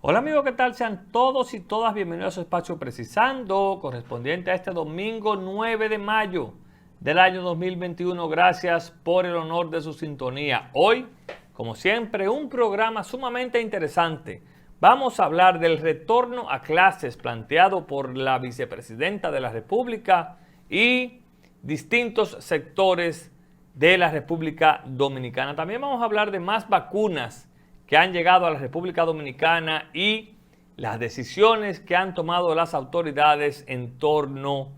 Hola amigos, ¿qué tal? Sean todos y todas bienvenidos a su espacio Precisando, correspondiente a este domingo 9 de mayo del año 2021. Gracias por el honor de su sintonía. Hoy, como siempre, un programa sumamente interesante. Vamos a hablar del retorno a clases planteado por la vicepresidenta de la República y distintos sectores de la República Dominicana. También vamos a hablar de más vacunas que han llegado a la República Dominicana y las decisiones que han tomado las autoridades en torno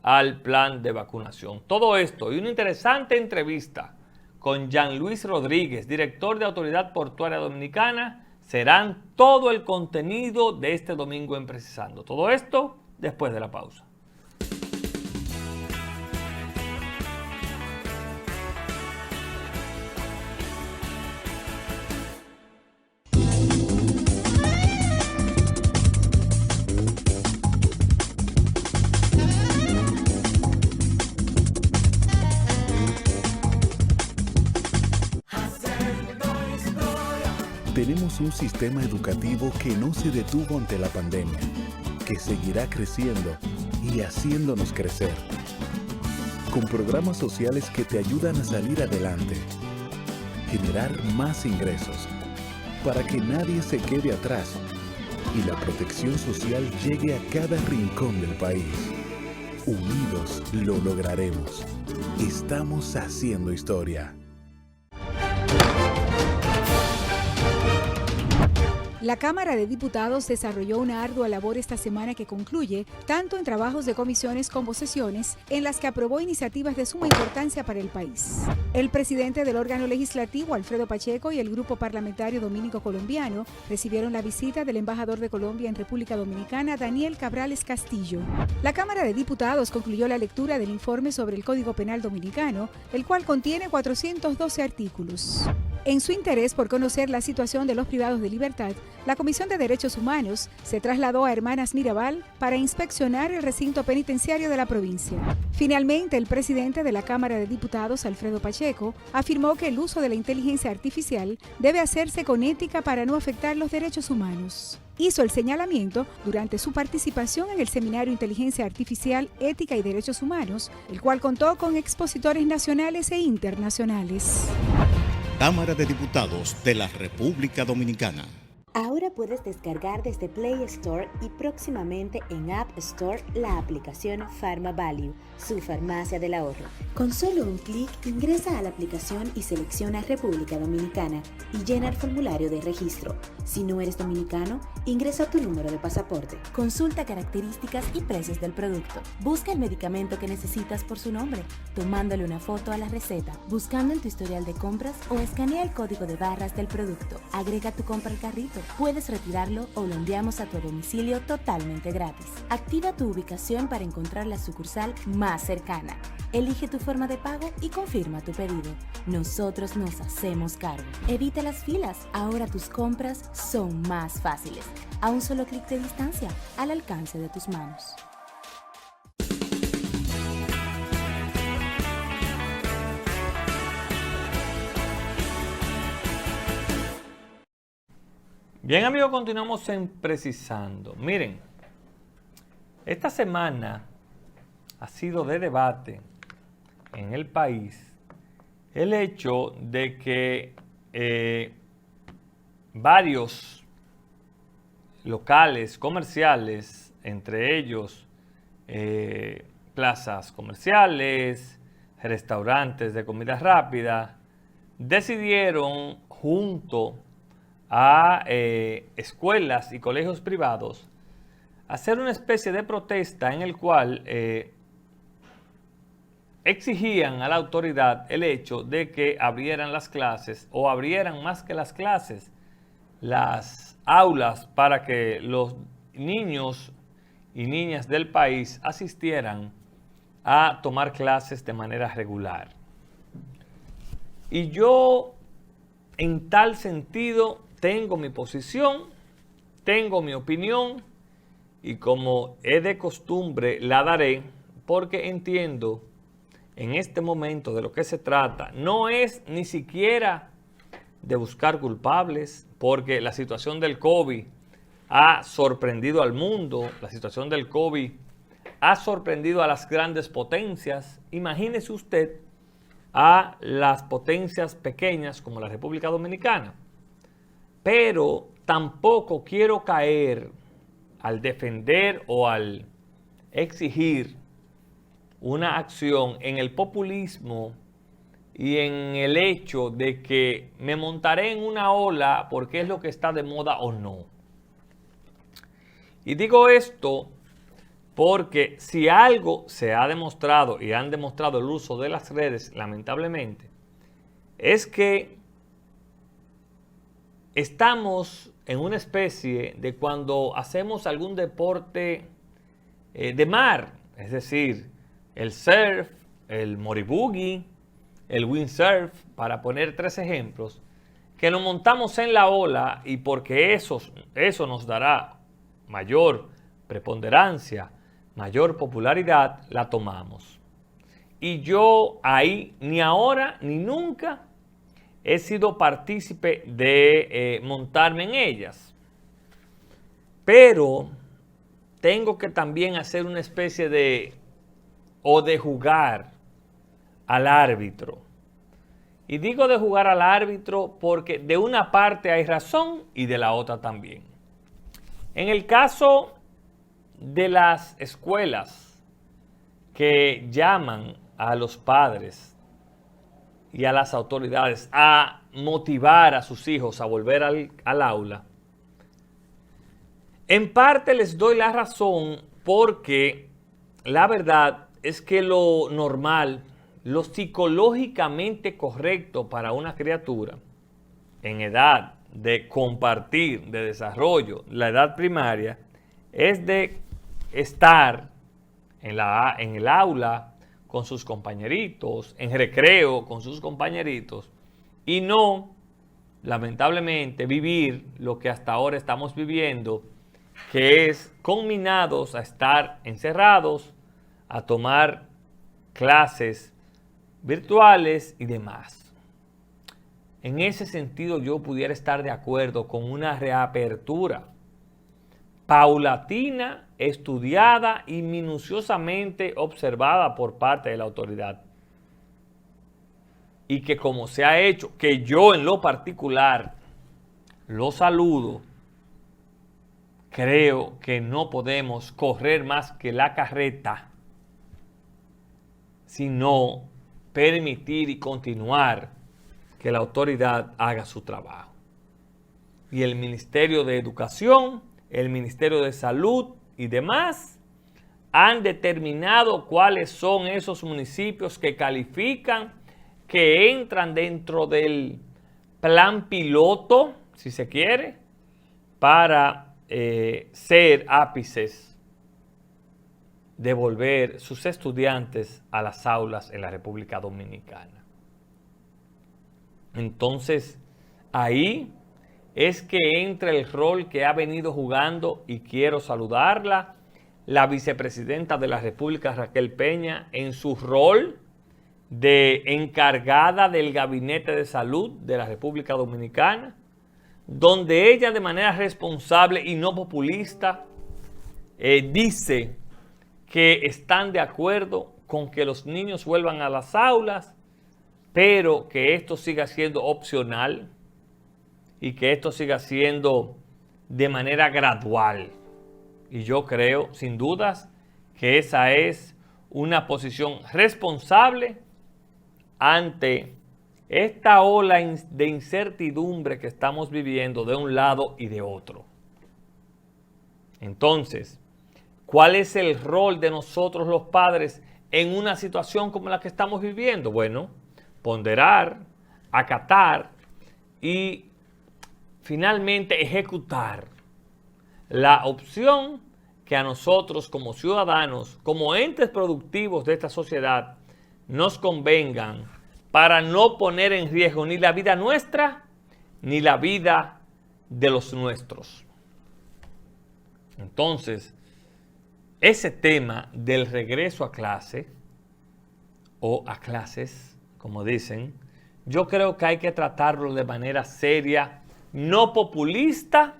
al plan de vacunación. Todo esto y una interesante entrevista con Jean Luis Rodríguez, director de Autoridad Portuaria Dominicana, serán todo el contenido de este domingo en Precisando. Todo esto después de la pausa. Tenemos un sistema educativo que no se detuvo ante la pandemia, que seguirá creciendo y haciéndonos crecer, con programas sociales que te ayudan a salir adelante, generar más ingresos, para que nadie se quede atrás y la protección social llegue a cada rincón del país. Unidos lo lograremos. Estamos haciendo historia. La Cámara de Diputados desarrolló una ardua labor esta semana que concluye tanto en trabajos de comisiones como sesiones en las que aprobó iniciativas de suma importancia para el país. El presidente del órgano legislativo, Alfredo Pacheco, y el grupo parlamentario dominico-colombiano recibieron la visita del embajador de Colombia en República Dominicana, Daniel Cabrales Castillo. La Cámara de Diputados concluyó la lectura del informe sobre el Código Penal Dominicano, el cual contiene 412 artículos. En su interés por conocer la situación de los privados de libertad, la Comisión de Derechos Humanos se trasladó a Hermanas Mirabal para inspeccionar el recinto penitenciario de la provincia. Finalmente, el presidente de la Cámara de Diputados, Alfredo Pacheco, afirmó que el uso de la inteligencia artificial debe hacerse con ética para no afectar los derechos humanos. Hizo el señalamiento durante su participación en el Seminario Inteligencia Artificial, Ética y Derechos Humanos, el cual contó con expositores nacionales e internacionales. Cámara de Diputados de la República Dominicana. Ahora puedes descargar desde Play Store y próximamente en App Store la aplicación PharmaValue, su farmacia del ahorro. Con solo un clic ingresa a la aplicación y selecciona República Dominicana y llena el formulario de registro. Si no eres dominicano, ingresa tu número de pasaporte. Consulta características y precios del producto. Busca el medicamento que necesitas por su nombre, tomándole una foto a la receta, buscando en tu historial de compras o escanea el código de barras del producto. Agrega tu compra al carrito. Puedes retirarlo o lo enviamos a tu domicilio totalmente gratis. Activa tu ubicación para encontrar la sucursal más cercana. Elige tu forma de pago y confirma tu pedido. Nosotros nos hacemos cargo. Evita las filas. Ahora tus compras son más fáciles. A un solo clic de distancia, al alcance de tus manos. Bien amigos, continuamos en Precisando. Miren, esta semana ha sido de debate en el país el hecho de que varios locales comerciales, entre ellos plazas comerciales, restaurantes de comida rápida, decidieron junto a escuelas y colegios privados hacer una especie de protesta en el cual exigían a la autoridad el hecho de que abrieran las clases o abrieran más que las clases, las aulas para que los niños y niñas del país asistieran a tomar clases de manera regular. Y yo, en tal sentido, tengo mi posición, tengo mi opinión y como es de costumbre la daré porque entiendo en este momento de lo que se trata no es ni siquiera de buscar culpables porque la situación del COVID ha sorprendido al mundo, la situación del COVID ha sorprendido a las grandes potencias. Imagínese usted a las potencias pequeñas como la República Dominicana. Pero tampoco quiero caer al defender o al exigir una acción en el populismo y en el hecho de que me montaré en una ola porque es lo que está de moda o no. Y digo esto porque si algo se ha demostrado y han demostrado el uso de las redes, lamentablemente, es que estamos en una especie de cuando hacemos algún deporte de mar, es decir, el surf, el moribugui, el windsurf, para poner 3 ejemplos, que nos montamos en la ola y porque eso nos dará mayor preponderancia, mayor popularidad, la tomamos. Y yo ahí, ni ahora ni nunca, he sido partícipe de montarme en ellas. Pero tengo que también hacer una especie de jugar al árbitro. Y digo de jugar al árbitro porque de una parte hay razón y de la otra también. En el caso de las escuelas que llaman a los padres y a las autoridades a motivar a sus hijos a volver al aula, en parte les doy la razón porque la verdad es que lo normal, lo psicológicamente correcto para una criatura en edad de compartir, de desarrollo, la edad primaria, es de estar en el aula con sus compañeritos, en recreo con sus compañeritos, y no, lamentablemente, vivir lo que hasta ahora estamos viviendo, que es conminados a estar encerrados, a tomar clases virtuales y demás. En ese sentido, yo pudiera estar de acuerdo con una reapertura paulatina, estudiada y minuciosamente observada por parte de la autoridad. Y que como se ha hecho, que yo en lo particular lo saludo, creo que no podemos correr más que la carreta, sino permitir y continuar que la autoridad haga su trabajo. Y el Ministerio de Educación, el Ministerio de Salud y demás han determinado cuáles son esos municipios que califican, que entran dentro del plan piloto, si se quiere, para ser ápices de volver sus estudiantes a las aulas en la República Dominicana. Entonces, ahí es que entra el rol que ha venido jugando, y quiero saludarla, la vicepresidenta de la República, Raquel Peña, en su rol de encargada del Gabinete de Salud de la República Dominicana, donde ella de manera responsable y no populista dice que están de acuerdo con que los niños vuelvan a las aulas, pero que esto siga siendo opcional y que esto siga siendo de manera gradual. Y yo creo, sin dudas, que esa es una posición responsable ante esta ola de incertidumbre que estamos viviendo de un lado y de otro. Entonces, ¿cuál es el rol de nosotros los padres en una situación como la que estamos viviendo? Bueno, ponderar, acatar y finalmente ejecutar la opción que a nosotros como ciudadanos, como entes productivos de esta sociedad, nos convengan para no poner en riesgo ni la vida nuestra ni la vida de los nuestros. Entonces, ese tema del regreso a clase o a clases, como dicen, yo creo que hay que tratarlo de manera seria, no populista,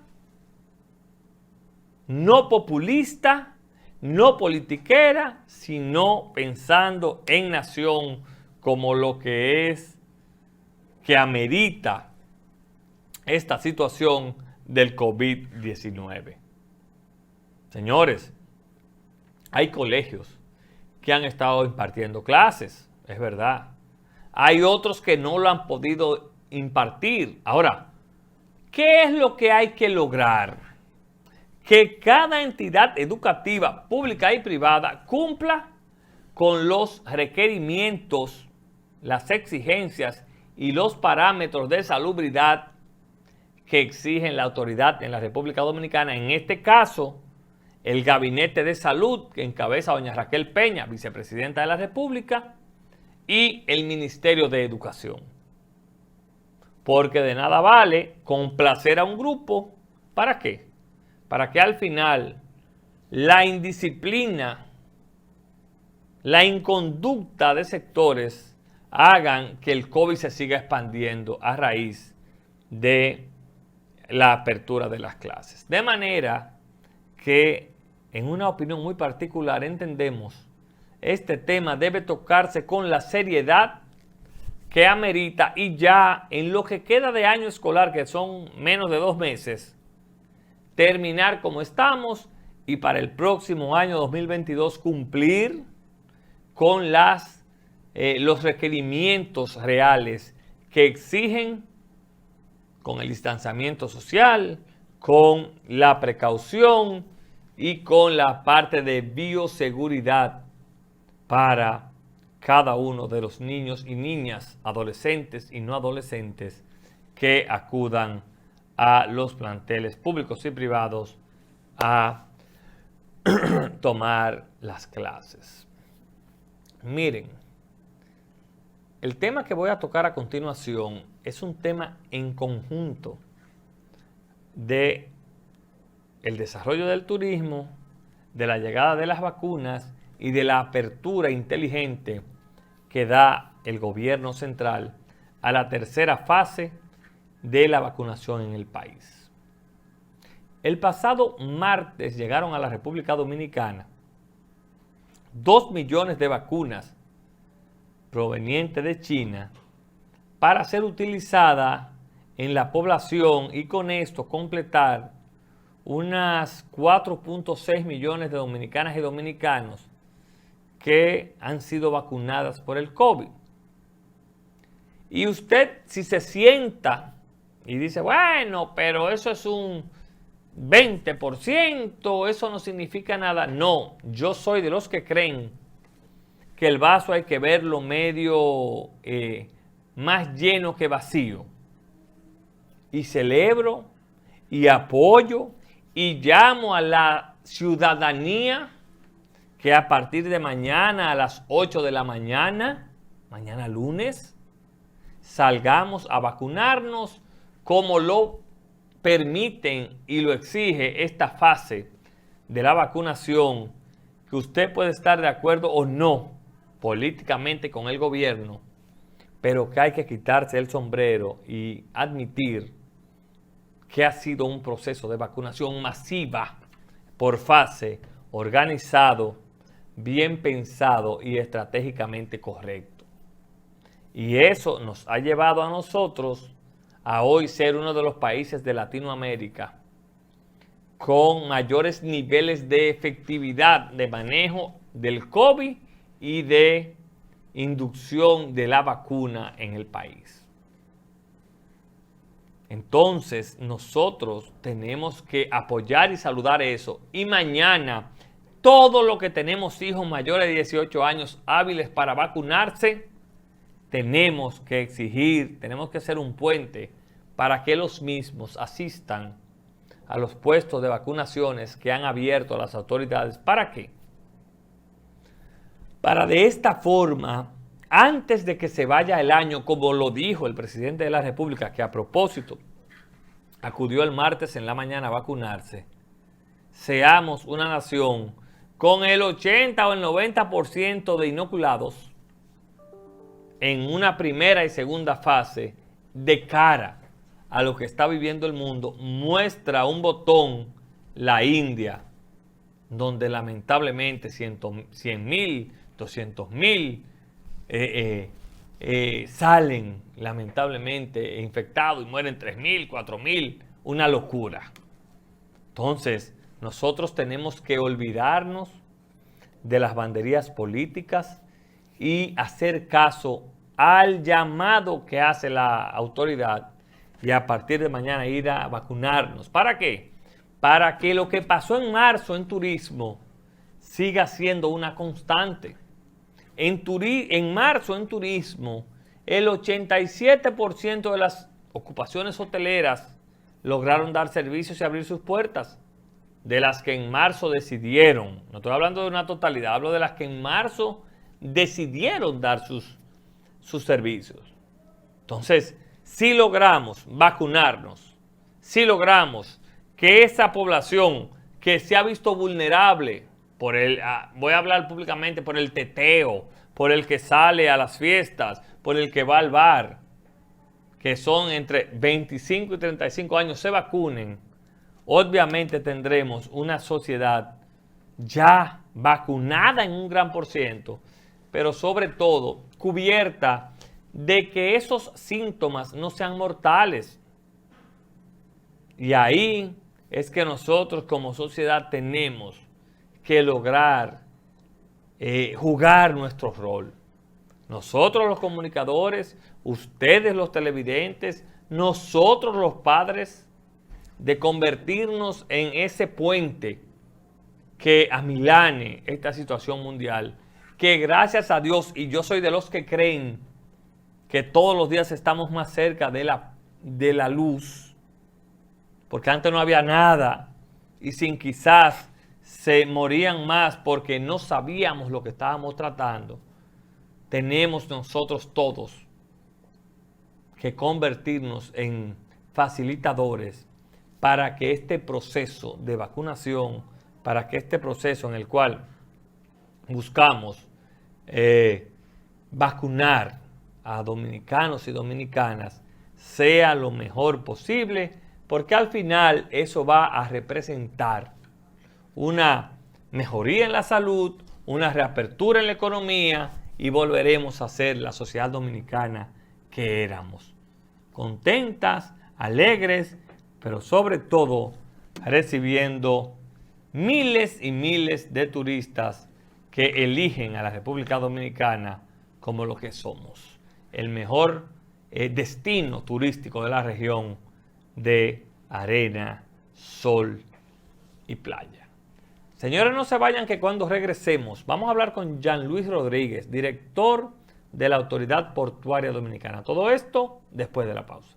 no populista, no politiquera, sino pensando en nación como lo que es, que amerita esta situación del COVID-19. Señores, hay colegios que han estado impartiendo clases, es verdad. Hay otros que no lo han podido impartir. Ahora, ¿qué es lo que hay que lograr? Que cada entidad educativa, pública y privada, cumpla con los requerimientos, las exigencias y los parámetros de salubridad que exigen la autoridad en la República Dominicana. En este caso, el Gabinete de Salud, que encabeza doña Raquel Peña, vicepresidenta de la República, y el Ministerio de Educación. Porque de nada vale complacer a un grupo. ¿Para qué? Para que al final la indisciplina, la inconducta de sectores hagan que el COVID se siga expandiendo a raíz de la apertura de las clases. De manera que, en una opinión muy particular, entendemos este tema debe tocarse con la seriedad que amerita, y ya en lo que queda de año escolar, que son menos de 2 meses, terminar como estamos y para el próximo año 2022 cumplir con los requerimientos reales que exigen, con el distanciamiento social, con la precaución y con la parte de bioseguridad para cada uno de los niños y niñas, adolescentes y no adolescentes que acudan a los planteles públicos y privados a tomar las clases. Miren, el tema que voy a tocar a continuación es un tema en conjunto de el desarrollo del turismo, de la llegada de las vacunas y de la apertura inteligente que da el gobierno central a la tercera fase de la vacunación en el país. El pasado martes llegaron a la República Dominicana 2 millones de vacunas provenientes de China para ser utilizada en la población y con esto completar unas 4.6 millones de dominicanas y dominicanos que han sido vacunadas por el COVID. Y usted, si se sienta y dice, bueno, pero eso es un 20%, eso no significa nada. No, yo soy de los que creen que el vaso hay que verlo medio más lleno que vacío. Y celebro y apoyo y llamo a la ciudadanía que a partir de mañana a las 8 de la mañana, mañana lunes, salgamos a vacunarnos como lo permiten y lo exige esta fase de la vacunación, que usted puede estar de acuerdo o no políticamente con el gobierno, pero que hay que quitarse el sombrero y admitir que ha sido un proceso de vacunación masiva por fase, organizado, bien pensado y estratégicamente correcto. Y eso nos ha llevado a nosotros a hoy ser uno de los países de Latinoamérica con mayores niveles de efectividad de manejo del COVID y de inducción de la vacuna en el país. Entonces, nosotros tenemos que apoyar y saludar eso. Y mañana, todos los que tenemos hijos mayores de 18 años hábiles para vacunarse, tenemos que exigir, tenemos que ser un puente para que los mismos asistan a los puestos de vacunaciones que han abierto las autoridades. ¿Para qué? Para de esta forma, antes de que se vaya el año, como lo dijo el presidente de la República, que a propósito acudió el martes en la mañana a vacunarse, seamos una nación con el 80 o el 90% de inoculados en una primera y segunda fase de cara a lo que está viviendo el mundo, muestra un botón la India, donde lamentablemente 100.000, 200.000 salen lamentablemente infectados y mueren 3.000, 4.000, una locura. Entonces, nosotros tenemos que olvidarnos de las banderías políticas y hacer caso al llamado que hace la autoridad y a partir de mañana ir a vacunarnos. ¿Para qué? Para que lo que pasó en marzo en turismo siga siendo una constante. En marzo en turismo, el 87% de las ocupaciones hoteleras lograron dar servicios y abrir sus puertas. De las que en marzo decidieron, no estoy hablando de una totalidad, hablo de las que en marzo decidieron dar sus servicios. Entonces, si logramos vacunarnos, si logramos que esa población que se ha visto vulnerable por voy a hablar públicamente, por el teteo, por el que sale a las fiestas, por el que va al bar, que son entre 25 y 35 años, se vacunen, obviamente tendremos una sociedad ya vacunada en un gran %, pero sobre todo cubierta de que esos síntomas no sean mortales. Y ahí es que nosotros como sociedad tenemos que lograr jugar nuestro rol. Nosotros los comunicadores, ustedes los televidentes, nosotros los padres, de convertirnos en ese puente que amilane esta situación mundial, que gracias a Dios, y yo soy de los que creen que todos los días estamos más cerca de la luz, porque antes no había nada y sin quizás se morían más porque no sabíamos lo que estábamos tratando. Tenemos nosotros todos que convertirnos en facilitadores para que este proceso de vacunación, para que este proceso en el cual buscamos vacunar a dominicanos y dominicanas sea lo mejor posible, porque al final eso va a representar una mejoría en la salud, una reapertura en la economía y volveremos a ser la sociedad dominicana que éramos. Contentas, alegres, pero sobre todo recibiendo miles y miles de turistas que eligen a la República Dominicana como lo que somos, el mejor destino turístico de la región de arena, sol y playa. Señores, no se vayan, que cuando regresemos vamos a hablar con Jean Luis Rodríguez, director de la Autoridad Portuaria Dominicana. Todo esto después de la pausa.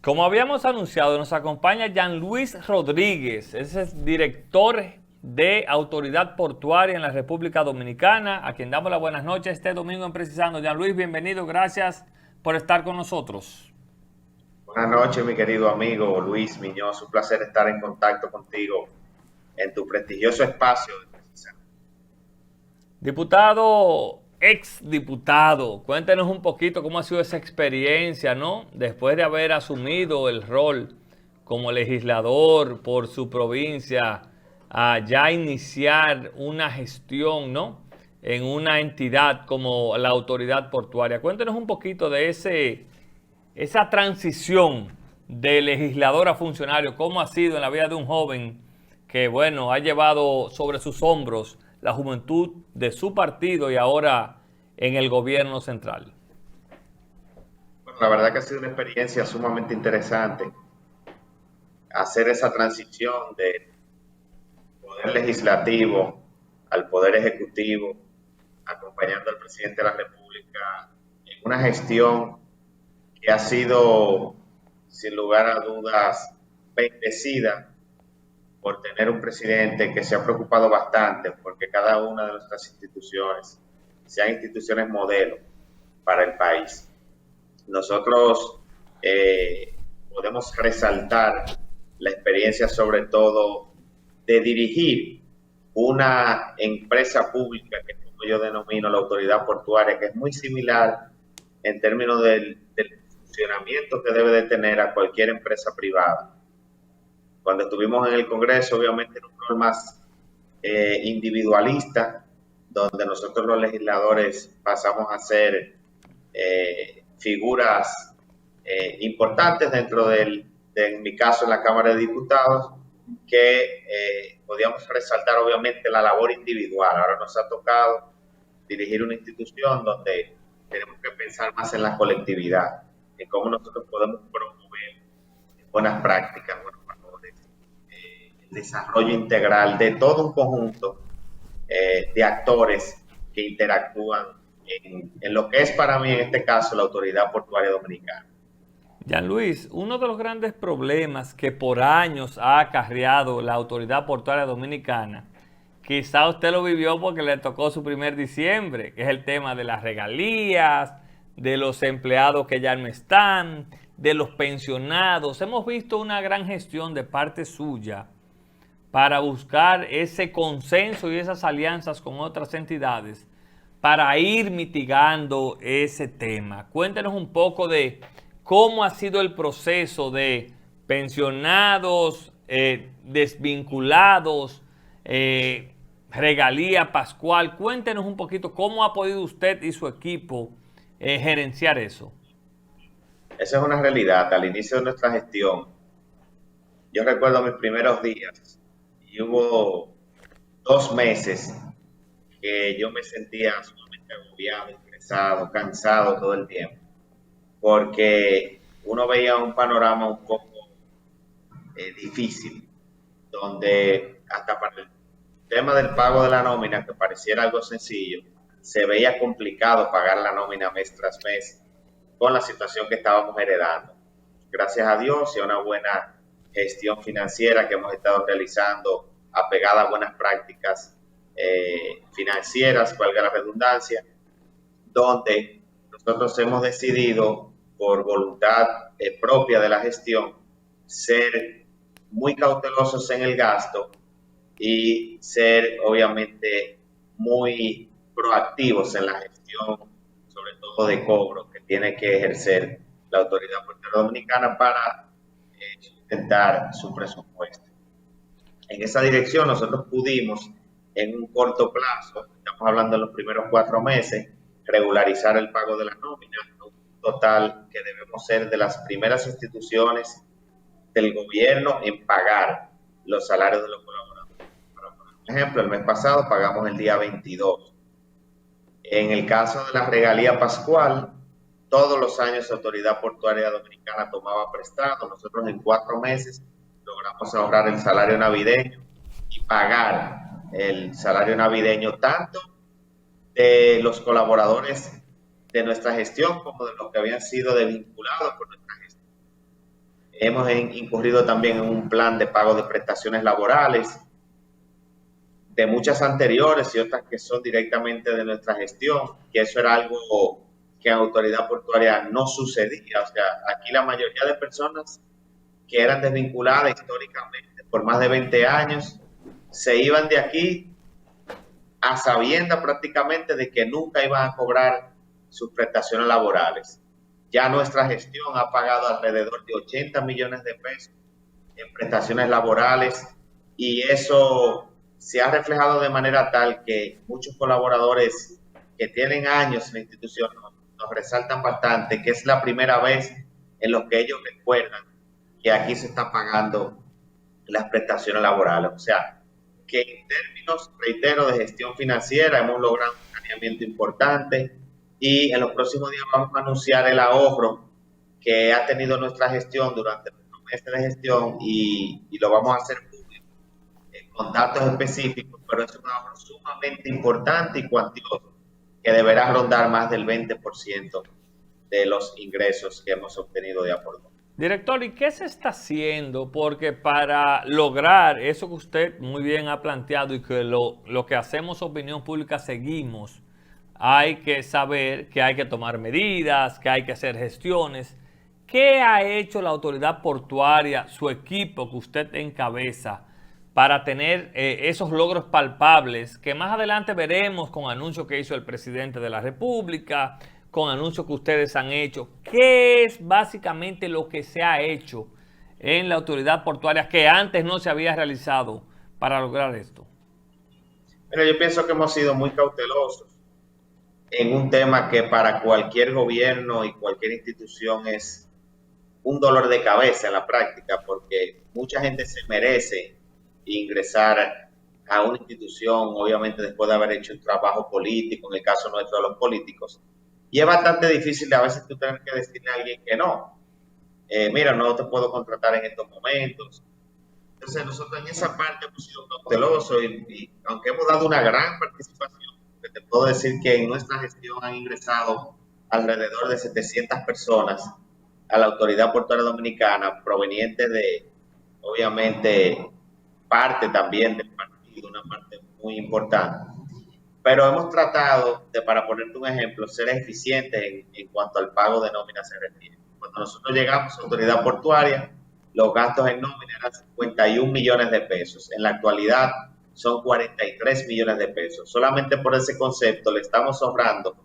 Como habíamos anunciado, nos acompaña Jean Luis Rodríguez, ese es director de Autoridad Portuaria en la República Dominicana, a quien damos las buenas noches este domingo en Precisando. Jean Luis, bienvenido, gracias por estar con nosotros. Buenas noches, mi querido amigo Luis Miñoz, un placer estar en contacto contigo en tu prestigioso espacio de Precisando. Diputado, exdiputado, cuéntenos un poquito cómo ha sido esa experiencia, ¿no? Después de haber asumido el rol como legislador por su provincia, a ya iniciar una gestión, ¿no?, en una entidad como la Autoridad Portuaria. Cuéntenos un poquito de esa transición de legislador a funcionario, cómo ha sido en la vida de un joven que, bueno, ha llevado sobre sus hombros la juventud de su partido y ahora en el gobierno central. Bueno, la verdad que ha sido una experiencia sumamente interesante hacer esa transición de poder legislativo al poder ejecutivo, acompañando al presidente de la República en una gestión que ha sido, sin lugar a dudas, bendecida por tener un presidente que se ha preocupado bastante porque cada una de nuestras instituciones sean instituciones modelo para el país. Nosotros podemos resaltar la experiencia sobre todo de dirigir una empresa pública que, como como yo denomino la autoridad portuaria, que es muy similar en términos del funcionamiento que debe de tener a cualquier empresa privada. Cuando estuvimos en el Congreso, obviamente era un rol más individualista, donde nosotros los legisladores pasamos a ser figuras importantes dentro de, en mi caso, en la Cámara de Diputados, que podíamos resaltar obviamente la labor individual. Ahora nos ha tocado dirigir una institución donde tenemos que pensar más en la colectividad, en cómo nosotros podemos promover buenas prácticas, buenos valores, el desarrollo integral de todo un conjunto de actores que interactúan en lo que es para mí en este caso la Autoridad Portuaria Dominicana. Jean Luis, uno de los grandes problemas que por años ha acarreado la Autoridad Portuaria Dominicana, quizá usted lo vivió porque le tocó su primer diciembre, que es el tema de las regalías, de los empleados que ya no están, de los pensionados. Hemos visto una gran gestión de parte suya para buscar ese consenso y esas alianzas con otras entidades para ir mitigando ese tema. Cuéntenos un poco de cómo ha sido el proceso de pensionados, desvinculados, regalía pascual. Cuéntenos un poquito cómo ha podido usted y su equipo gerenciar eso. Esa es una realidad. Al inicio de nuestra gestión, yo recuerdo mis primeros días y hubo 2 meses que yo me sentía sumamente agobiado, estresado, cansado todo el tiempo, porque uno veía un panorama un poco difícil, donde hasta para el tema del pago de la nómina, que pareciera algo sencillo, se veía complicado pagar la nómina mes tras mes con la situación que estábamos heredando. Gracias a Dios y a una buena gestión financiera que hemos estado realizando, apegada a buenas prácticas financieras, valga la redundancia, donde nosotros hemos decidido, por voluntad propia de la gestión, ser muy cautelosos en el gasto y ser obviamente muy proactivos en la gestión, sobre todo de cobro, que tiene que ejercer la Autoridad Portuaria Dominicana para sustentar su presupuesto. En esa dirección nosotros pudimos, en un corto plazo, estamos hablando de los primeros 4 meses, regularizar el pago de la nómina, un total que debemos ser de las primeras instituciones del gobierno en pagar los salarios de los colaboradores. Por ejemplo, el mes pasado pagamos el día 22. En el caso de la regalía pascual, todos los años la Autoridad Portuaria Dominicana tomaba prestado. Nosotros en 4 meses logramos ahorrar el salario navideño y pagar el salario navideño tanto de los colaboradores de nuestra gestión como de los que habían sido desvinculados por nuestra gestión. Hemos incurrido también en un plan de pago de prestaciones laborales, de muchas anteriores y otras que son directamente de nuestra gestión, que eso era algo que en Autoridad Portuaria no sucedía. O sea, aquí la mayoría de personas que eran desvinculadas históricamente por más de 20 años, se iban de aquí a sabiendas prácticamente de que nunca iban a cobrar sus prestaciones laborales. Ya nuestra gestión ha pagado alrededor de 80 millones de pesos en prestaciones laborales y eso se ha reflejado de manera tal que muchos colaboradores que tienen años en la institución nos resaltan bastante que es la primera vez en lo que ellos recuerdan que aquí se están pagando las prestaciones laborales. O sea, que en términos, reitero, de gestión financiera hemos logrado un saneamiento importante y en los próximos días vamos a anunciar el ahorro que ha tenido nuestra gestión durante los meses de gestión y lo vamos a hacer público con datos específicos, pero es un ahorro sumamente importante y cuantioso que deberá rondar más del 20% de los ingresos que hemos obtenido de aporte. Director, ¿y qué se está haciendo? Porque para lograr eso que usted muy bien ha planteado y que lo que hacemos opinión pública seguimos, hay que saber que hay que tomar medidas, que hay que hacer gestiones. ¿Qué ha hecho la Autoridad Portuaria, su equipo que usted encabeza, para tener esos logros palpables que más adelante veremos con anuncios que hizo el presidente de la República, con anuncios que ustedes han hecho? ¿Qué es básicamente lo que se ha hecho en la autoridad portuaria que antes no se había realizado para lograr esto? Mira, yo pienso que hemos sido muy cautelosos en un tema que para cualquier gobierno y cualquier institución es un dolor de cabeza en la práctica, porque mucha gente se merece ingresar a una institución, obviamente después de haber hecho un trabajo político, en el caso nuestro de los políticos, y es bastante difícil a veces tú tener que decirle a alguien que no, mira, no te puedo contratar en estos momentos. Entonces nosotros en esa parte hemos sido cautelosos y aunque hemos dado una gran participación, te puedo decir que en nuestra gestión han ingresado alrededor de 700 personas a la Autoridad Portuaria Dominicana, provenientes de, obviamente, parte también del partido, una parte muy importante. Pero hemos tratado de, para ponerte un ejemplo, ser eficientes en cuanto al pago de nómina se refiere. Cuando nosotros llegamos a Autoridad Portuaria, los gastos en nómina eran 51 millones de pesos. En la actualidad son 43 millones de pesos. Solamente por ese concepto le estamos ahorrando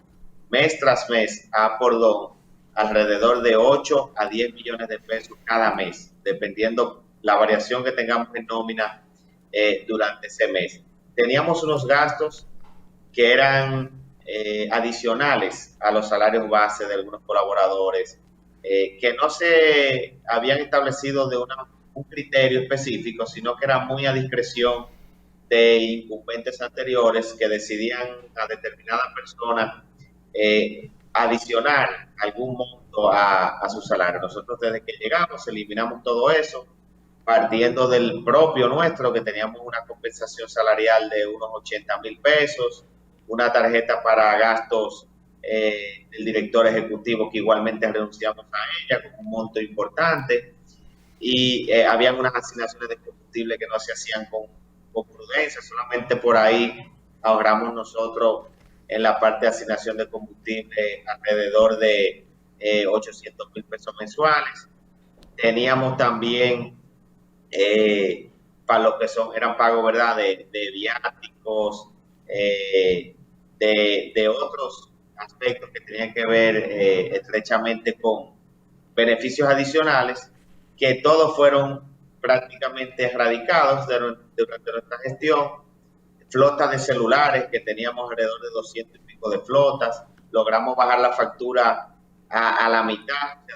mes tras mes a Pordón alrededor de 8 a 10 millones de pesos cada mes, dependiendo la variación que tengamos en nómina durante ese mes. Teníamos unos gastos que eran adicionales a los salarios base de algunos colaboradores, que no se habían establecido de un criterio específico, sino que era muy a discreción de incumbentes anteriores que decidían a determinada persona adicionar algún monto a su salario. Nosotros desde que llegamos eliminamos todo eso, partiendo del propio nuestro, que teníamos una compensación salarial de unos 80,000 pesos, una tarjeta para gastos del director ejecutivo que igualmente renunciamos a ella con un monto importante, y habían unas asignaciones de combustible que no se hacían con prudencia, solamente por ahí ahorramos nosotros en la parte de asignación de combustible alrededor de 800,000 pesos mensuales. Teníamos también para lo que eran pagos, ¿verdad?, de viáticos, de otros aspectos que tenían que ver estrechamente con beneficios adicionales, que todos fueron prácticamente erradicados durante nuestra gestión. Flotas de celulares, que teníamos alrededor de 200 y pico de flotas, logramos bajar la factura a la mitad, de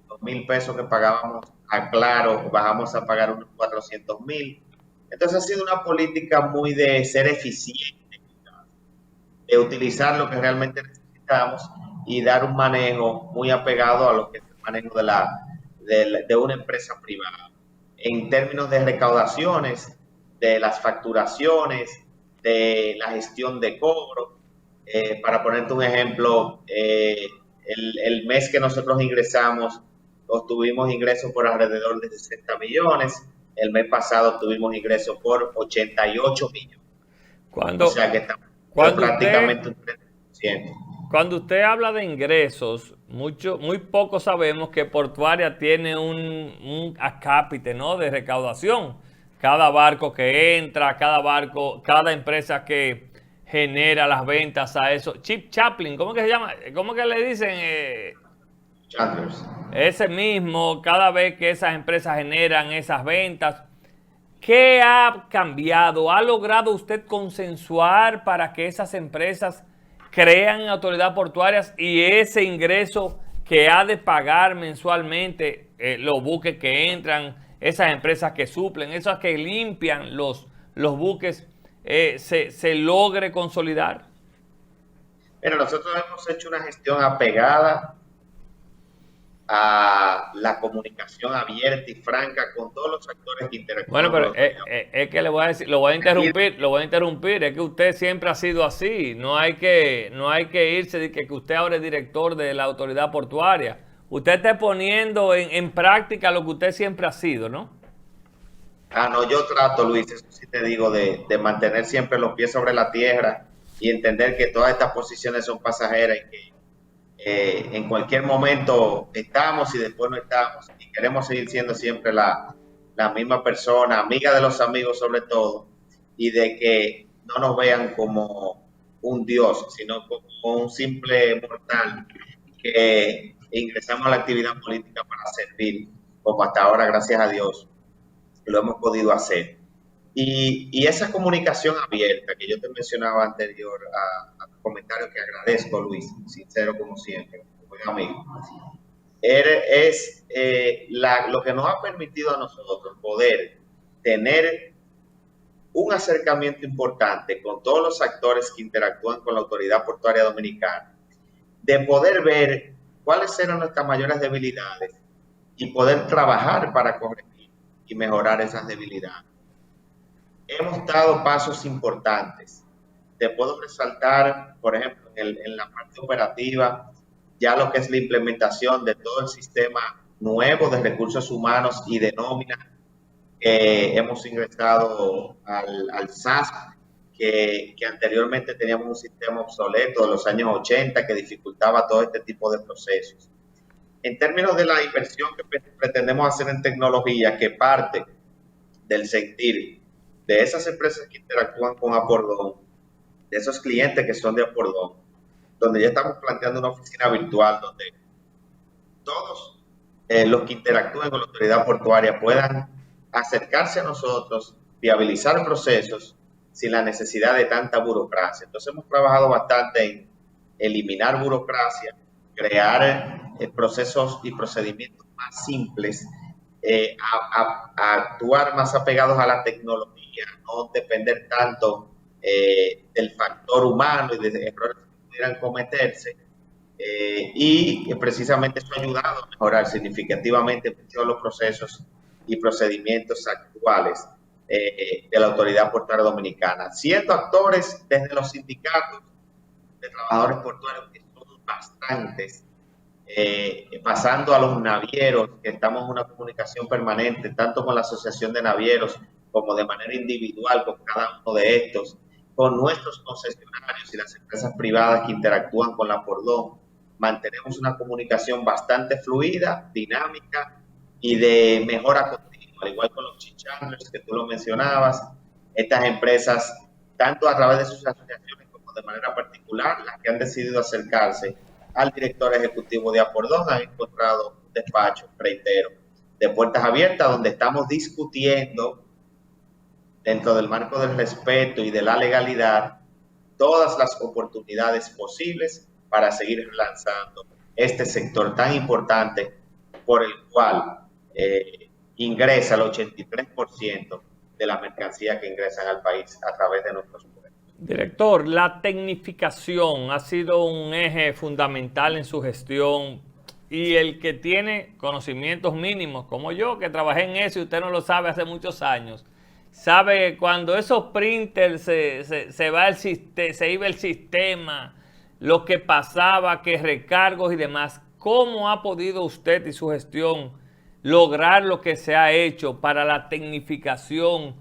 200,000 pesos que pagábamos a Claro, bajamos a pagar unos 400,000. Entonces ha sido una política muy de ser eficiente, de utilizar lo que realmente necesitamos y dar un manejo muy apegado a lo que es el manejo de una empresa privada. En términos de recaudaciones, de las facturaciones, de la gestión de cobro, para ponerte un ejemplo, el mes que nosotros ingresamos, obtuvimos ingresos por alrededor de 60 millones, el mes pasado tuvimos ingresos por 88 millones. O sea que estamos prácticamente un 30%. Cuando usted habla de ingresos, muy poco sabemos que Portuaria tiene un acápite, ¿no?, de recaudación. Cada barco que entra, cada empresa que genera las ventas a eso. Chip Chaplin, ¿cómo que se llama? ¿Cómo que le dicen? Chandlers. Ese mismo, cada vez que esas empresas generan esas ventas. ¿Qué ha cambiado? ¿Ha logrado usted consensuar para que esas empresas crean autoridad portuarias y ese ingreso que ha de pagar mensualmente los buques que entran, esas empresas que suplen, esas que limpian los buques, se logre consolidar? Mira, nosotros hemos hecho una gestión apegada a la comunicación abierta y franca con todos los actores que interactúan. Bueno, pero es que le voy a decir, lo voy a interrumpir, es que usted siempre ha sido así, no hay que irse de que usted ahora es director de la autoridad portuaria. Usted está poniendo en práctica lo que usted siempre ha sido, ¿no? No, yo trato, Luis, eso sí te digo, de mantener siempre los pies sobre la tierra y entender que todas estas posiciones son pasajeras y que en cualquier momento estamos y después no estamos, y queremos seguir siendo siempre la la misma persona, amiga de los amigos sobre todo, y de que no nos vean como un dios, sino como un simple mortal que ingresamos a la actividad política para servir, como hasta ahora, gracias a Dios, lo hemos podido hacer. Y esa comunicación abierta que yo te mencionaba anterior a tu comentario, que agradezco, Luis, sincero como siempre, buen amigo, es lo que nos ha permitido a nosotros poder tener un acercamiento importante con todos los actores que interactúan con la Autoridad Portuaria Dominicana, de poder ver cuáles eran nuestras mayores debilidades y poder trabajar para corregir y mejorar esas debilidades. Hemos dado pasos importantes. Te puedo resaltar, por ejemplo, en la parte operativa, ya lo que es la implementación de todo el sistema nuevo de recursos humanos y de nómina. Hemos ingresado al SAS, que anteriormente teníamos un sistema obsoleto de los años 80 que dificultaba todo este tipo de procesos. En términos de la inversión que pretendemos hacer en tecnología, que parte del sentir de esas empresas que interactúan con Apordón, de esos clientes que son de Apordón, donde ya estamos planteando una oficina virtual donde todos los que interactúen con la autoridad portuaria puedan acercarse a nosotros, viabilizar procesos sin la necesidad de tanta burocracia. Entonces hemos trabajado bastante en eliminar burocracia, crear procesos y procedimientos más simples, a actuar más apegados a la tecnología, no depender tanto del factor humano y de errores que pudieran cometerse. Y precisamente eso ha ayudado a mejorar significativamente muchos de los procesos y procedimientos actuales de la Autoridad Portuaria Dominicana, siendo actores desde los sindicatos de trabajadores portuarios, que son bastantes, pasando a los navieros, que estamos en una comunicación permanente, tanto con la Asociación de Navieros como de manera individual con cada uno de estos, con nuestros concesionarios y las empresas privadas que interactúan con la Pordón. Mantenemos una comunicación bastante fluida, dinámica y de mejora continua, al igual con los chichandlers que tú lo mencionabas. Estas empresas, tanto a través de sus asociaciones como de manera particular, las que han decidido acercarse al director ejecutivo de Apordón, han encontrado un despacho, reitero, de puertas abiertas, donde estamos discutiendo, dentro del marco del respeto y de la legalidad, todas las oportunidades posibles para seguir relanzando este sector tan importante, por el cual ingresa el 83% de las mercancías que ingresan al país a través de nuestros puertos. Director, la tecnificación ha sido un eje fundamental en su gestión, y el que tiene conocimientos mínimos, como yo, que trabajé en eso y usted no lo sabe hace muchos años, sabe que cuando esos printers se iba el sistema, lo que pasaba, que recargos y demás. ¿Cómo ha podido usted y su gestión lograr lo que se ha hecho para la tecnificación,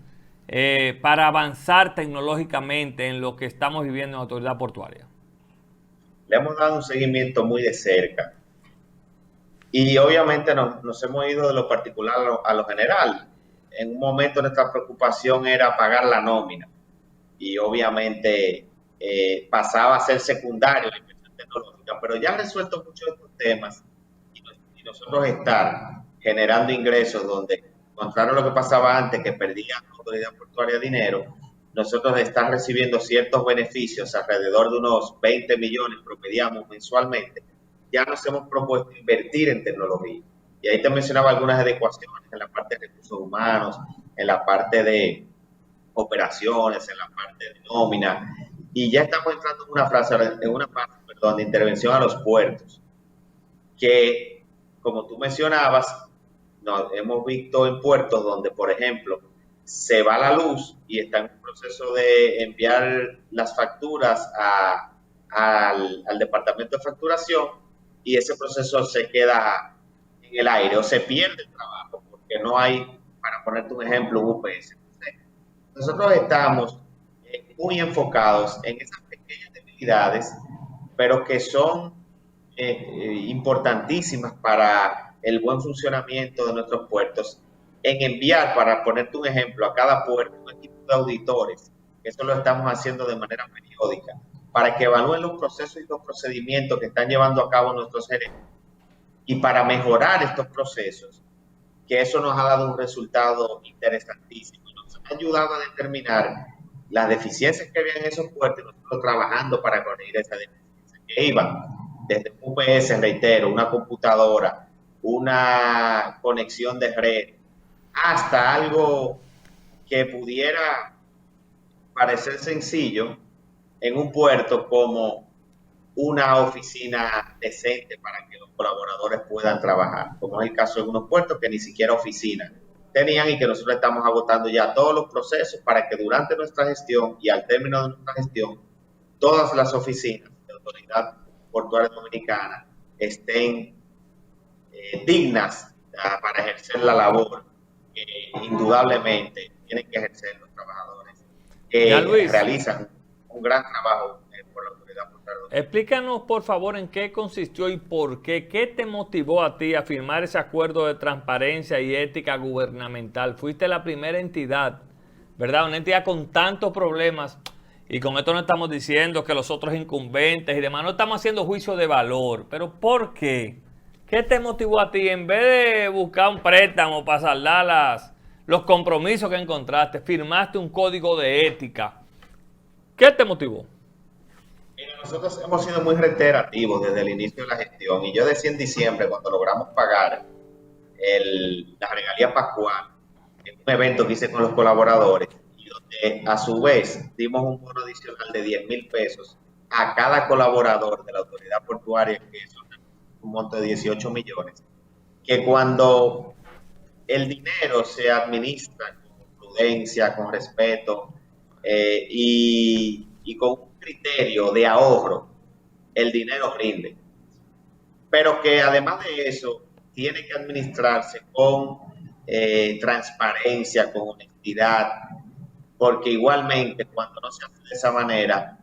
para avanzar tecnológicamente en lo que estamos viviendo en la autoridad portuaria? Le hemos dado un seguimiento muy de cerca y obviamente nos hemos ido de lo particular a lo general. En un momento nuestra preocupación era pagar la nómina y obviamente pasaba a ser secundario la inversión tecnológica, pero ya resuelto muchos de estos temas y nosotros estar generando ingresos donde, contrario a lo que pasaba antes, que perdía la autoridad portuaria dinero, nosotros estar recibiendo ciertos beneficios, alrededor de unos 20 millones promediamos mensualmente. Ya nos hemos propuesto invertir en tecnología. Y ahí te mencionaba algunas adecuaciones en la parte de recursos humanos, en la parte de operaciones, en la parte de nómina. Y ya estamos entrando en una fase de intervención a los puertos, que, como tú mencionabas, hemos visto en puertos donde, por ejemplo, se va la luz y está en un proceso de enviar las facturas al departamento de facturación, y ese proceso se queda en el aire o se pierde el trabajo porque no hay, para ponerte un ejemplo, un UPS. Nosotros estamos muy enfocados en esas pequeñas debilidades, pero que son importantísimas para el buen funcionamiento de nuestros puertos, en enviar, para ponerte un ejemplo, a cada puerto un equipo de auditores, que eso lo estamos haciendo de manera periódica, para que evalúen los procesos y los procedimientos que están llevando a cabo nuestros gerentes. Y para mejorar estos procesos, que eso nos ha dado un resultado interesantísimo. Nos ha ayudado a determinar las deficiencias que había en esos puertos y nosotros trabajando para corregir esas deficiencias que iban desde un UPS, reitero, una computadora, una conexión de red, hasta algo que pudiera parecer sencillo en un puerto como una oficina decente para que los colaboradores puedan trabajar, como es el caso de algunos puertos que ni siquiera oficina tenían y que nosotros estamos agotando ya todos los procesos para que durante nuestra gestión y al término de nuestra gestión todas las oficinas de Autoridad Portuaria Dominicana estén dignas para ejercer la labor que indudablemente tienen que ejercer los trabajadores que realizan un gran trabajo por la Autoridad Portuaria Dominicana. Explícanos, por favor, en qué consistió y por qué. ¿Qué te motivó a ti a firmar ese acuerdo de transparencia y ética gubernamental? Fuiste la primera entidad, ¿verdad? Una entidad con tantos problemas. Y con esto no estamos diciendo que los otros incumbentes y demás, no estamos haciendo juicio de valor. Pero ¿por qué? ¿Qué te motivó a ti? En vez de buscar un préstamo para saldar los compromisos que encontraste, firmaste un código de ética. ¿Qué te motivó? Mira, nosotros hemos sido muy reiterativos desde el inicio de la gestión. Y yo decía en diciembre, cuando logramos pagar la regalía pascual, en un evento que hice con los colaboradores, a su vez dimos un bono adicional de 10,000 pesos a cada colaborador de la autoridad portuaria, que es un monto de 18 millones, que cuando el dinero se administra con prudencia, con respeto y con un criterio de ahorro, el dinero rinde. Pero que además de eso, tiene que administrarse con transparencia, con honestidad, porque igualmente cuando no se hace de esa manera,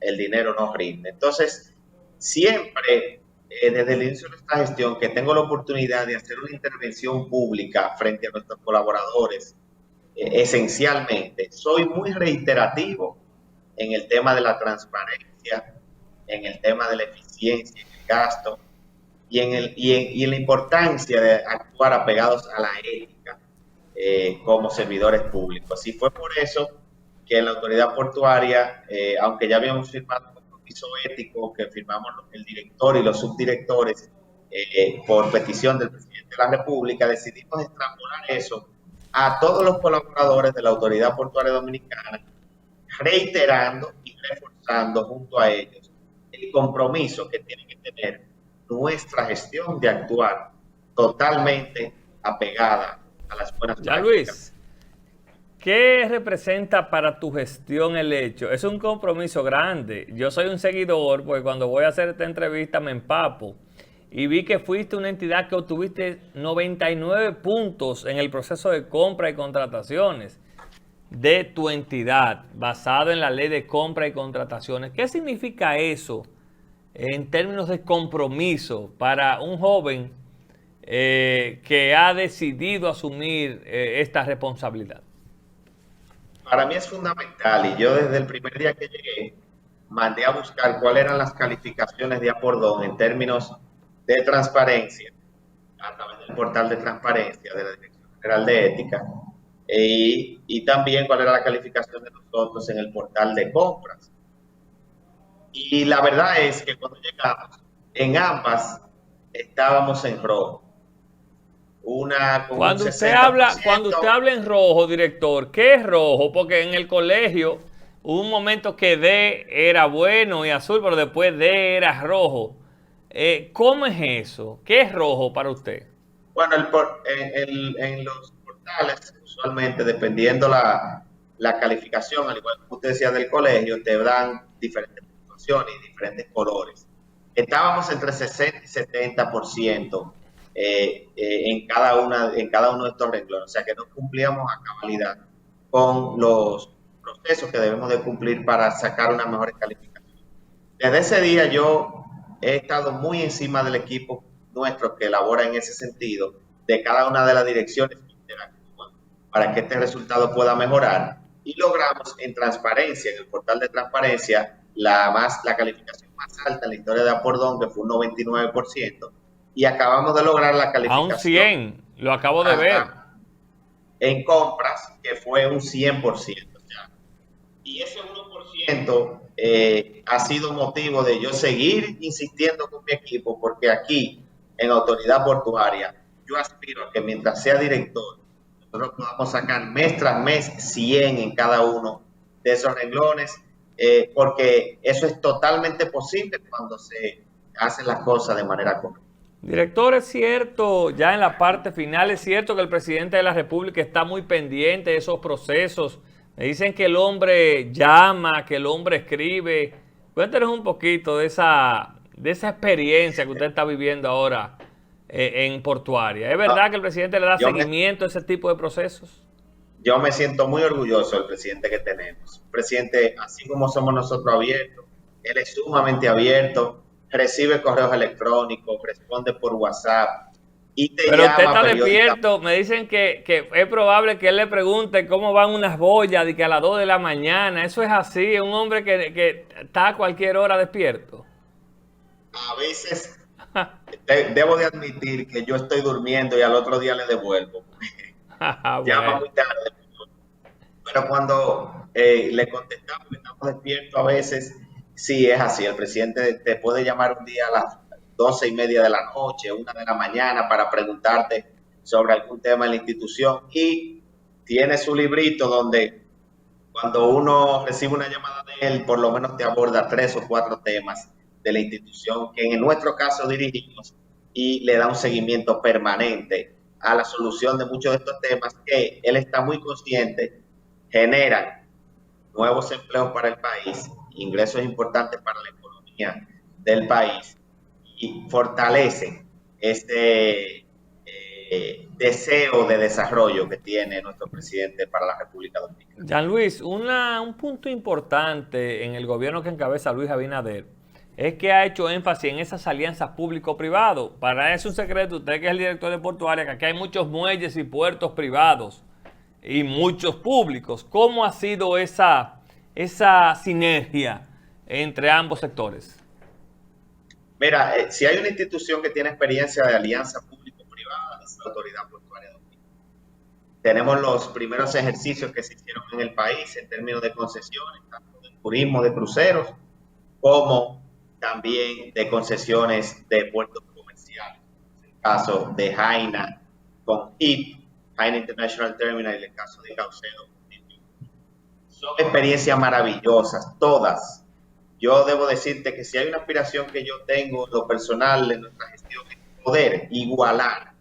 el dinero no rinde. Entonces, siempre, desde el inicio de nuestra gestión, que tengo la oportunidad de hacer una intervención pública frente a nuestros colaboradores, esencialmente, soy muy reiterativo en el tema de la transparencia, en el tema de la eficiencia en el gasto y en la importancia de actuar apegados a la ética. Como servidores públicos. Así fue por eso que en la autoridad portuaria, aunque ya habíamos firmado un compromiso ético que firmamos el director y los subdirectores por petición del presidente de la República, decidimos extrapolar eso a todos los colaboradores de la autoridad portuaria dominicana, reiterando y reforzando junto a ellos el compromiso que tiene que tener nuestra gestión de actuar totalmente apegada a las buenas prácticas. Ya, Luis, ¿qué representa para tu gestión el hecho? Es un compromiso grande. Yo soy un seguidor, porque cuando voy a hacer esta entrevista me empapo. Y vi que fuiste una entidad que obtuviste 99 puntos en el proceso de compra y contrataciones de tu entidad, basado en la ley de compra y contrataciones. ¿Qué significa eso en términos de compromiso para un joven que ha decidido asumir esta responsabilidad? Para mí es fundamental, y yo desde el primer día que llegué mandé a buscar cuáles eran las calificaciones de Apordón en términos de transparencia a través del portal de transparencia de la Dirección General de Ética y también cuál era la calificación de nosotros en el portal de compras. Y la verdad es que cuando llegamos, en ambas estábamos en rojo. Cuando usted habla en rojo, director, ¿qué es rojo? Porque en el colegio hubo un momento que D era bueno y azul, pero después D era rojo. ¿Cómo es eso? ¿Qué es rojo para usted? Bueno, en los portales, usualmente, dependiendo la calificación, al igual que usted decía del colegio, te dan diferentes puntuaciones y diferentes colores. Estábamos entre 60 y 70%. En cada uno de estos renglones, o sea que no cumplíamos a cabalidad con los procesos que debemos de cumplir para sacar una mejor calificación. Desde ese día yo he estado muy encima del equipo nuestro que elabora en ese sentido, de cada una de las direcciones que para que este resultado pueda mejorar y logramos en transparencia, en el portal de transparencia, la calificación más alta en la historia de Apordón, que fue un 99%, y acabamos de lograr la calificación A un 100, lo acabo de ver. En compras, que fue un 100%. Y ese 1% ha sido motivo de yo seguir insistiendo con mi equipo, porque aquí, en Autoridad Portuaria, yo aspiro a que mientras sea director, nosotros podamos sacar mes tras mes 100 en cada uno de esos renglones, porque eso es totalmente posible cuando se hacen las cosas de manera correcta. Director, es cierto, ya en la parte final, es cierto que el presidente de la República está muy pendiente de esos procesos. Me dicen que el hombre llama, que el hombre escribe. Cuéntenos un poquito de esa experiencia que usted está viviendo ahora en Portuaria. ¿Es verdad que el presidente le da seguimiento a ese tipo de procesos? Yo me siento muy orgulloso del presidente que tenemos. Un presidente, así como somos nosotros abiertos, él es sumamente abierto, recibe correos electrónicos, responde por WhatsApp y te Pero llama. usted está despierto. Me dicen que es probable que él le pregunte cómo van unas boyas de que a las 2 de la mañana. Eso es así, es un hombre que está a cualquier hora despierto. A veces debo de admitir que yo estoy durmiendo y al otro día le devuelvo. Llama muy tarde. Pero cuando le contestamos que estamos despiertos a veces, sí es así. El presidente te puede llamar un día a las 12:30 de la noche, 1 de la mañana para preguntarte sobre algún tema en la institución, y tiene su librito donde cuando uno recibe una llamada de él, por lo menos te aborda 3 o 4 temas de la institución que en nuestro caso dirigimos, y le da un seguimiento permanente a la solución de muchos de estos temas que él está muy consciente generan nuevos empleos para el país, ingresos importantes para la economía del país, y fortalecen este deseo de desarrollo que tiene nuestro presidente para la República Dominicana. Jean Luis, un punto importante en el gobierno que encabeza Luis Abinader es que ha hecho énfasis en esas alianzas público-privado. Para eso es un secreto, usted que es el director de Portuaria, que aquí hay muchos muelles y puertos privados y muchos públicos. ¿Cómo ha sido esa sinergia entre ambos sectores? Mira, si hay una institución que tiene experiencia de alianza público-privada, es la Autoridad Portuaria Dominicana. Tenemos los primeros ejercicios que se hicieron en el país en términos de concesiones, tanto de turismo de cruceros, como también de concesiones de puertos comerciales. En el caso de Jaina con HIP, Jaina International Terminal, y el caso de Caucedo. Son experiencias maravillosas, todas. Yo debo decirte que si hay una aspiración que yo tengo en lo personal en nuestra gestión, es poder igualar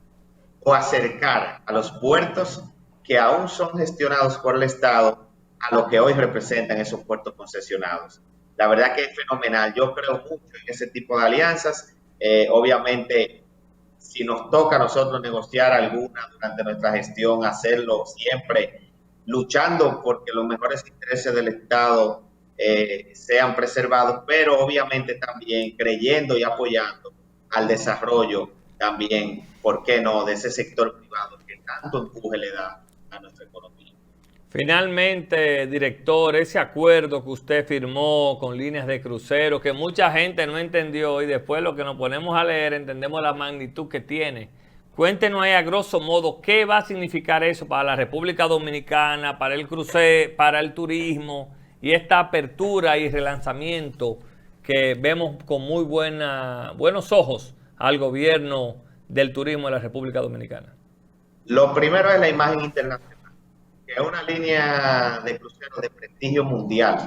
o acercar a los puertos que aún son gestionados por el Estado a lo que hoy representan esos puertos concesionados. La verdad que es fenomenal. Yo creo mucho en ese tipo de alianzas. Obviamente, si nos toca a nosotros negociar alguna durante nuestra gestión, hacerlo siempre luchando porque los mejores intereses del Estado sean preservados, pero obviamente también creyendo y apoyando al desarrollo también, ¿por qué no?, de ese sector privado que tanto empuje le da a nuestra economía. Finalmente, director, ese acuerdo que usted firmó con líneas de crucero, que mucha gente no entendió y después lo que nos ponemos a leer entendemos la magnitud que tiene. Cuéntenos ahí a grosso modo qué va a significar eso para la República Dominicana, para el crucero, para el turismo y esta apertura y relanzamiento que vemos con muy buenos ojos al gobierno del turismo de la República Dominicana. Lo primero es la imagen internacional, que una línea de crucero de prestigio mundial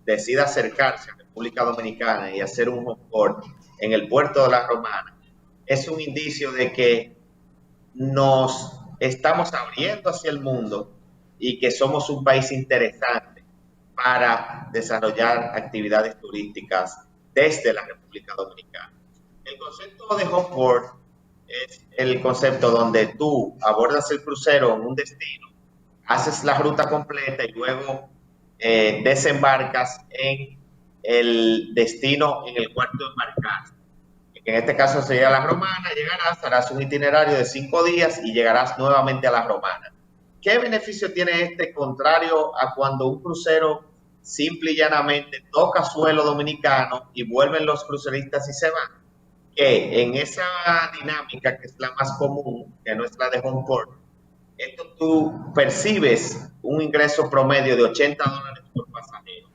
decida acercarse a la República Dominicana y hacer un home port en el puerto de La Romana, es un indicio de que nos estamos abriendo hacia el mundo y que somos un país interesante para desarrollar actividades turísticas desde la República Dominicana. El concepto de home port es el concepto donde tú abordas el crucero en un destino, haces la ruta completa y luego desembarcas en el destino en el cual tú embarcaste. En este caso sería La Romana, llegarás, harás un itinerario de 5 días y llegarás nuevamente a La Romana. ¿Qué beneficio tiene este contrario a cuando un crucero simple y llanamente toca suelo dominicano y vuelven los cruceristas y se van? Que en esa dinámica, que es la más común, que no es la de home port, esto tú percibes un ingreso promedio de $80 por pasajero.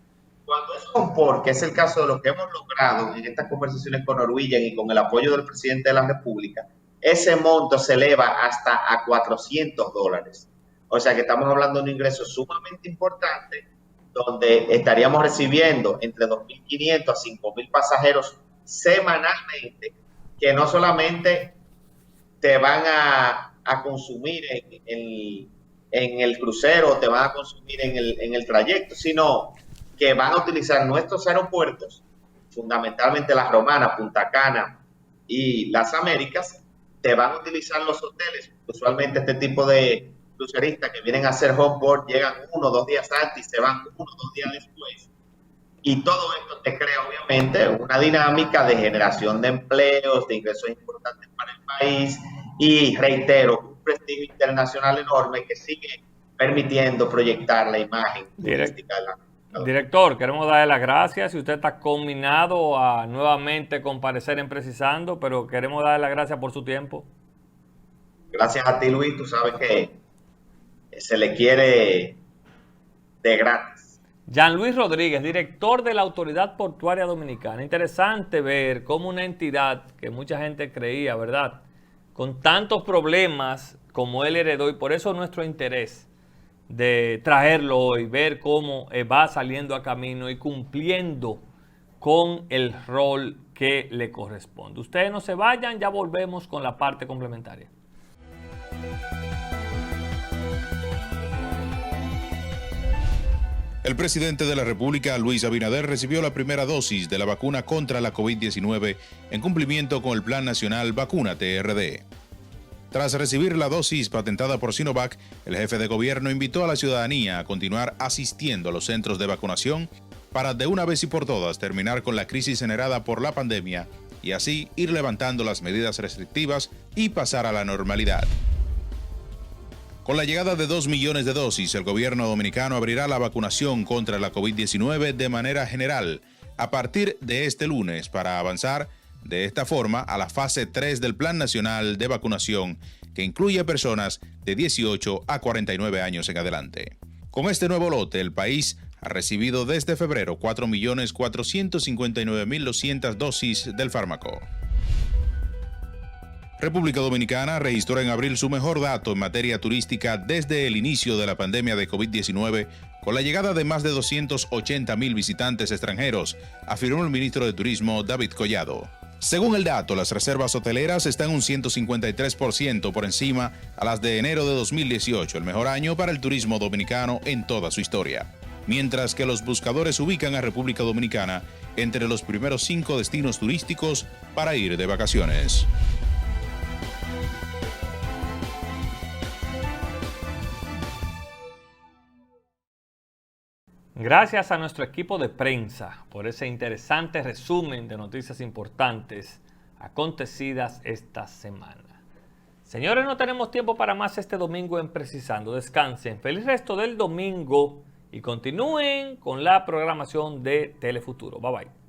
Cuando es home port, que es el caso de lo que hemos logrado en estas conversaciones con Norwegian y con el apoyo del presidente de la República, ese monto se eleva hasta a $400. O sea que estamos hablando de un ingreso sumamente importante, donde estaríamos recibiendo entre 2.500 a 5.000 pasajeros semanalmente, que no solamente te van a consumir en el crucero, te van a consumir en el trayecto, sino que van a utilizar nuestros aeropuertos, fundamentalmente las Romanas, Punta Cana y las Américas. Te van a utilizar los hoteles. Usualmente este tipo de cruceristas que vienen a hacer home board llegan 1 o 2 días antes y se van 1 o 2 días después. Y todo esto te crea, obviamente, una dinámica de generación de empleos, de ingresos importantes para el país y, reitero, un prestigio internacional enorme que sigue permitiendo proyectar la imagen turística de la ciudad. Director, queremos darle las gracias. Si usted está combinado a nuevamente comparecer en Precisando, pero queremos darle las gracias por su tiempo. Gracias a ti, Luis. Tú sabes que se le quiere de gratis. Jean Luis Rodríguez, director de la Autoridad Portuaria Dominicana. Interesante ver cómo una entidad que mucha gente creía, ¿verdad?, con tantos problemas como él heredó, y por eso nuestro interés de traerlo hoy, ver cómo va saliendo a camino y cumpliendo con el rol que le corresponde. Ustedes no se vayan, ya volvemos con la parte complementaria. El presidente de la República, Luis Abinader, recibió la primera dosis de la vacuna contra la COVID-19 en cumplimiento con el Plan Nacional Vacúnate RD. Tras recibir la dosis patentada por Sinovac, el jefe de gobierno invitó a la ciudadanía a continuar asistiendo a los centros de vacunación para de una vez y por todas terminar con la crisis generada por la pandemia y así ir levantando las medidas restrictivas y pasar a la normalidad. Con la llegada de 2 millones de dosis, el gobierno dominicano abrirá la vacunación contra la COVID-19 de manera general a partir de este lunes para avanzar de esta forma a la fase 3 del Plan Nacional de Vacunación, que incluye a personas de 18 a 49 años en adelante. Con este nuevo lote, el país ha recibido desde febrero 4.459.200 dosis del fármaco. República Dominicana registró en abril su mejor dato en materia turística desde el inicio de la pandemia de COVID-19, con la llegada de más de 280.000 visitantes extranjeros, afirmó el ministro de Turismo, David Collado. Según el dato, las reservas hoteleras están un 153% por encima a las de enero de 2018, el mejor año para el turismo dominicano en toda su historia. Mientras que los buscadores ubican a República Dominicana entre los primeros 5 destinos turísticos para ir de vacaciones. Gracias a nuestro equipo de prensa por ese interesante resumen de noticias importantes acontecidas esta semana. Señores, no tenemos tiempo para más este domingo en Precisando. Descansen, feliz resto del domingo y continúen con la programación de Telefuturo. Bye bye.